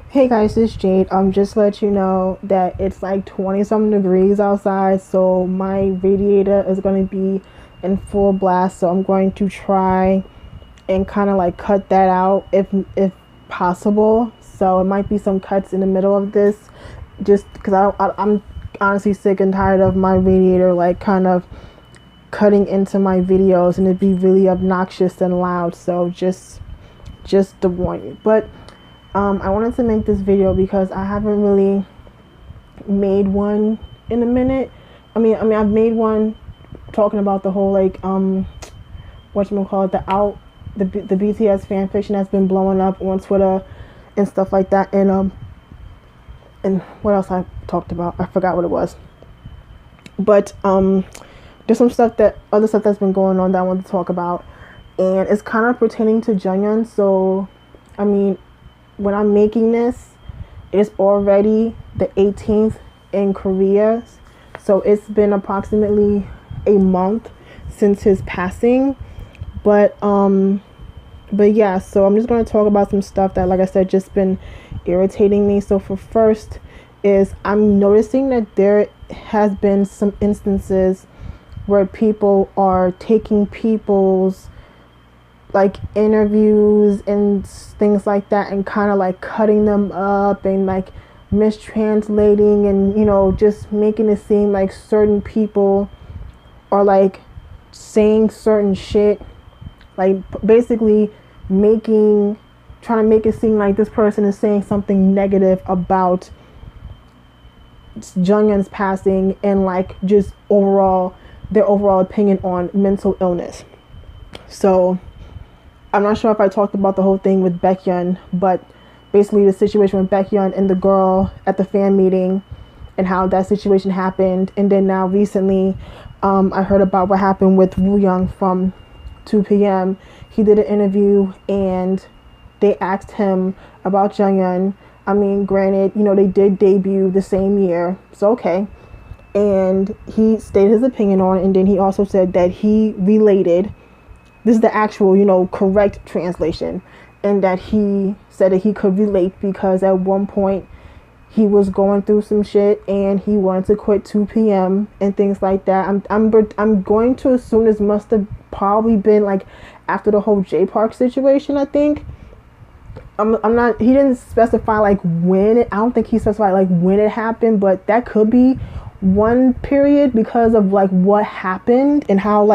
Hey guys, it's Jade. Just to let you know that it's like 20 something degrees outside, so my radiator is going to be in full blast. So I'm going to try and kind of like cut that out if possible. So it might be some cuts in the middle of this, just because I'm honestly sick and tired of my radiator like kind of cutting into my videos, and it'd be really obnoxious and loud. So just to warn you, but. I wanted to make this video because I haven't really made one in a minute. I mean, I've made one talking about the whole like whatchamacallit, the BTS fan fiction that's been blowing up on Twitter and stuff like that. And what else I talked about? I forgot what it was. But there's some other stuff that's been going on that I want to talk about, and it's kind of pertaining to Jonghyun. So, I mean, when I'm making this, it's already the 18th in Korea. So it's been approximately a month since his passing. But yeah, so I'm just going to talk about some stuff that, like I said, just been irritating me. So for first is I'm noticing that there has been some instances where people are taking people's like interviews and things like that and kind of like cutting them up and like mistranslating and just making it seem like certain people are like saying certain shit, like basically trying to make it seem like this person is saying something negative about Jonghyun's passing and like just their overall opinion on mental illness. So I'm not sure if I talked about the whole thing with Baekhyun, but basically the situation with Baekhyun and the girl at the fan meeting and how that situation happened. And then now recently, I heard about what happened with Wooyoung from 2PM. He did an interview and they asked him about Jonghyun. I mean, granted, they did debut the same year, so okay. And he stated his opinion on it, and then he also said that he related. This is the actual, correct translation. And that he said that he could relate because at one point he was going through some shit and he wanted to quit 2PM and things like that. I'm going to assume this must have probably been like after the whole J Park situation, I think. I'm not, he didn't specify like I don't think he specified like when it happened, but that could be one period because of like what happened and how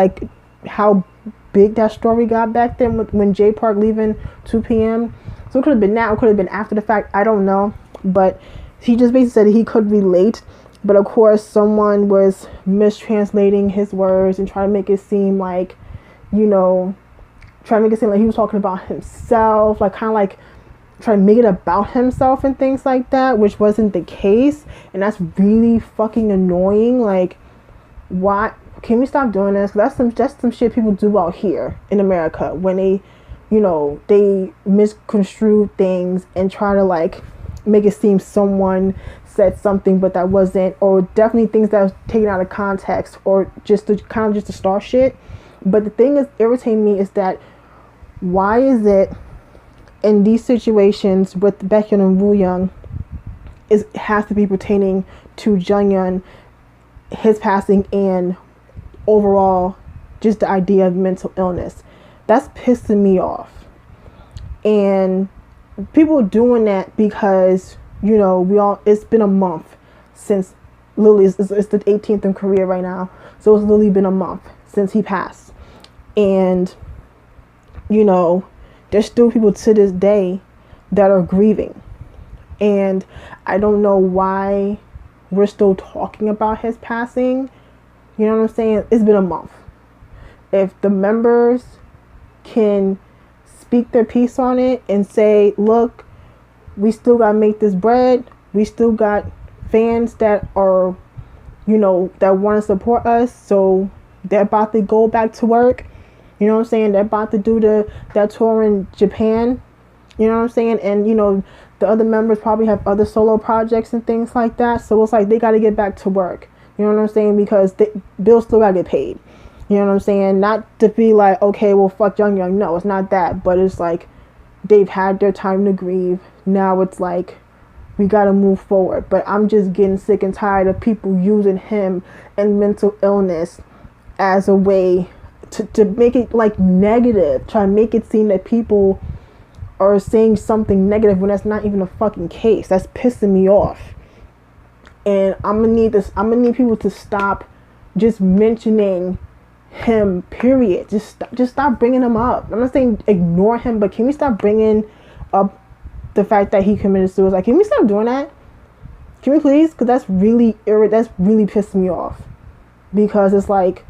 big that story got back then when J Park leaving 2PM. So it could have been now, it could have been after the fact, I don't know. But he just basically said he could relate. But of course, someone was mistranslating his words and trying to make it seem like, he was talking about himself, like kind of like trying to make it about himself and things like that, which wasn't the case. And that's really fucking annoying. Like, why? Can we stop doing this? That's some shit people do out here in America when they misconstrue things and try to like make it seem someone said something but that wasn't, or definitely things that was taken out of context, or just to start shit. But the thing is irritating me is that why is it in these situations with Baekhyun and Wooyoung it has to be pertaining to Jonghyun, his passing, and overall just the idea of mental illness. That's pissing me off. And people doing that because it's been a month since literally it's the 18th in Korea right now, so it's literally been a month since he passed. And there's still people to this day that are grieving, and I don't know why we're still talking about his passing. You know what I'm saying? It's been a month. If the members can speak their piece on it and say, look, we still got to make this bread. We still got fans that are, that want to support us. So they're about to go back to work. You know what I'm saying? They're about to do that tour in Japan. You know what I'm saying? And, the other members probably have other solo projects and things like that. So it's like they got to get back to work. You know what I'm saying? Because bills still gotta get paid. You know what I'm saying? Not to be like, okay, well, fuck Jonghyun. No, it's not that. But it's like, they've had their time to grieve. Now it's like we gotta move forward. But I'm just getting sick and tired of people using him and mental illness as a way to make it like negative, try to make it seem that people are saying something negative when that's not even a fucking case. That's pissing me off. And I'm gonna need people to stop just mentioning him, period. Just stop bringing him up. I'm not saying ignore him, but can we stop bringing up the fact that he committed suicide? Can we stop doing that? Can we please? Because that's really pissing me off. Because it's like,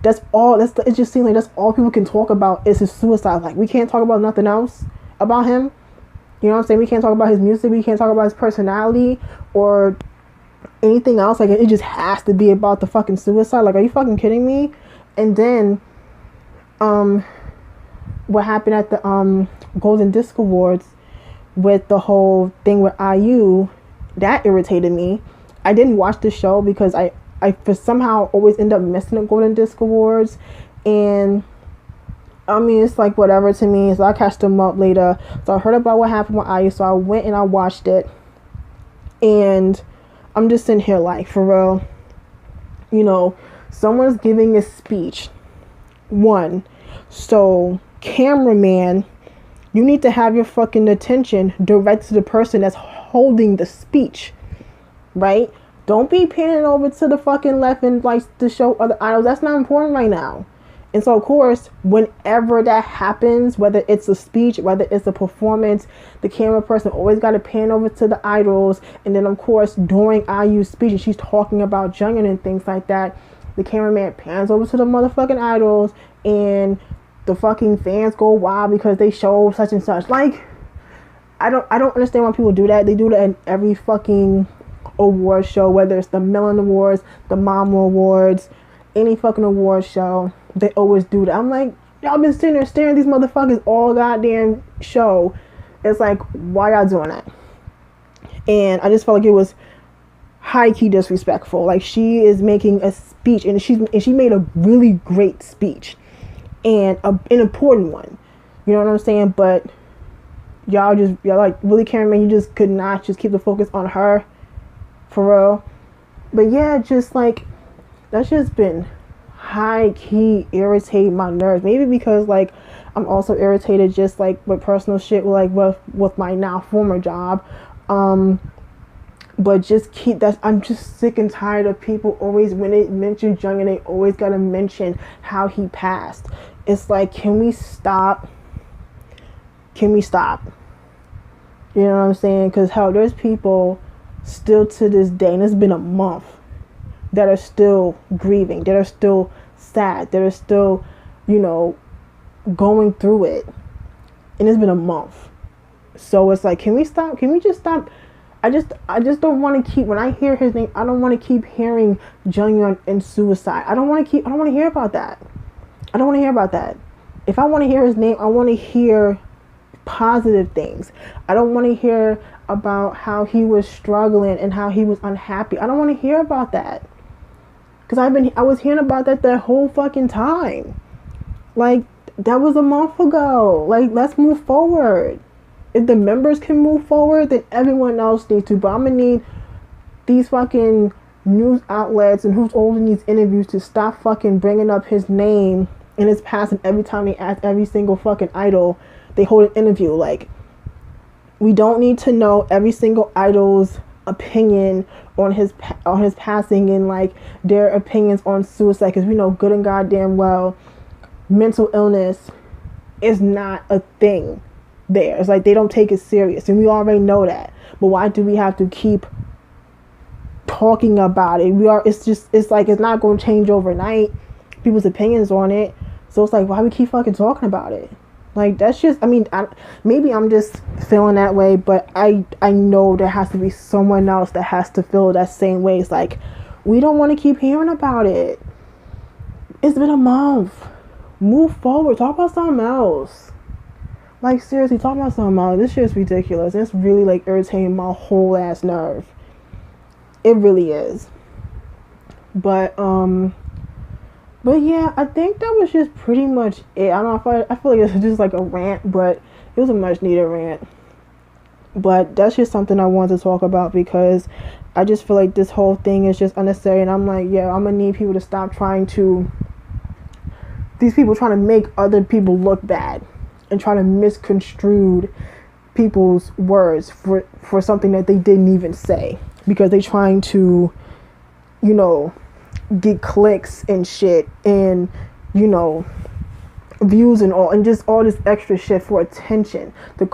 it just seems like that's all people can talk about is his suicide. Like, we can't talk about nothing else about him. You know what I'm saying? We can't talk about his music. We can't talk about his personality or anything else. Like, it just has to be about the fucking suicide. Like, are you fucking kidding me? And then what happened at the Golden Disc Awards with the whole thing with IU, that irritated me. I didn't watch the show because I for somehow always end up missing the Golden Disc Awards. And I mean, it's like whatever to me. So I'll catch them up later. So I heard about what happened with IU, so I went and I watched it. And I'm just sitting here like, for real, you know, someone's giving a speech. One, so cameraman, you need to have your fucking attention directed to the person that's holding the speech, right? Don't be panning over to the fucking left and like to show other idols. That's not important right now. And so, of course, whenever that happens, whether it's a speech, whether it's a performance, the camera person always got to pan over to the idols. And then, of course, during IU's speech, and she's talking about Jonghyun and things like that, the cameraman pans over to the motherfucking idols, and the fucking fans go wild because they show such and such. Like, I don't understand why people do that. They do that in every fucking award show, whether it's the Mellon Awards, the Mama Awards, any fucking award show. They always do that. I'm like, y'all been sitting there staring at these motherfuckers all goddamn show. It's like, why y'all doing that? And I just felt like it was high key disrespectful. Like, she is making a speech, and she made a really great speech, and an important one. You know what I'm saying? But y'all like, really, cameraman, you just could not just keep the focus on her, for real. But yeah, just like, that's just been high key irritating my nerves. Maybe because like I'm also irritated just like with personal shit, like with my now former job. But just I'm just sick and tired of people always, when they mention Jonghyun, they always gotta mention how he passed. It's like, can we stop? You know what I'm saying? Because hell, there's people still to this day, and it's been a month, that are still grieving, that are still sad, that are still, you know, going through it. And it's been a month. So it's like, can we stop? Can we just stop? I just don't want to keep, when I hear his name, I don't want to keep hearing Jonghyun and suicide. I don't want to hear about that. I don't want to hear about that. If I want to hear his name, I want to hear positive things. I don't want to hear about how he was struggling and how he was unhappy. I don't want to hear about that. Because I was hearing about that whole fucking time. Like, that was a month ago. Like, let's move forward. If the members can move forward, then everyone else needs to. But I'm going to need these fucking news outlets and who's holding these interviews to stop fucking bringing up his name and his passing every time they ask every single fucking idol they hold an interview. Like, we don't need to know every single idol's opinion on his passing and like their opinions on suicide, because we know good and goddamn well mental illness is not a thing there. It's like they don't take it serious, and we already know that. But why do we have to keep talking about it? It's like, it's not going to change overnight, people's opinions on it. So it's like, why we keep fucking talking about it? Like, that's just, I mean, maybe I'm just feeling that way, but I know there has to be someone else that has to feel that same way. It's like, we don't want to keep hearing about it. It's been a month. Move forward. Talk about something else. Like, seriously, talk about something else. This shit is ridiculous. It's really, like, irritating my whole ass nerve. It really is. But yeah, I think that was just pretty much it. I don't know if I feel like it's just like a rant, but it was a much needed rant. But that's just something I wanted to talk about because I just feel like this whole thing is just unnecessary. And I'm like, yeah, I'm going to need people to stop these people trying to make other people look bad and trying to misconstrue people's words for something that they didn't even say. Because they trying to, get clicks and shit and, views and just all this extra shit for attention to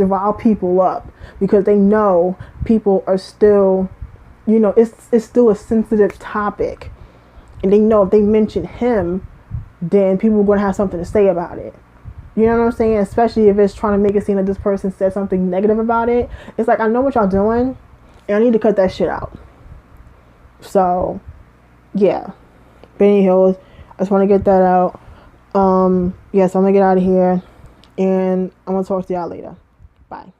rile people up because they know people are still, it's still a sensitive topic, and they know if they mention him, then people are going to have something to say about it. You know what I'm saying? Especially if it's trying to make it seem like this person said something negative about it. It's like, I know what y'all doing, and I need to cut that shit out. So, yeah. But anyhow, I just want to get that out. Yes, I'm gonna get out of here, and I'm gonna talk to y'all later. Bye.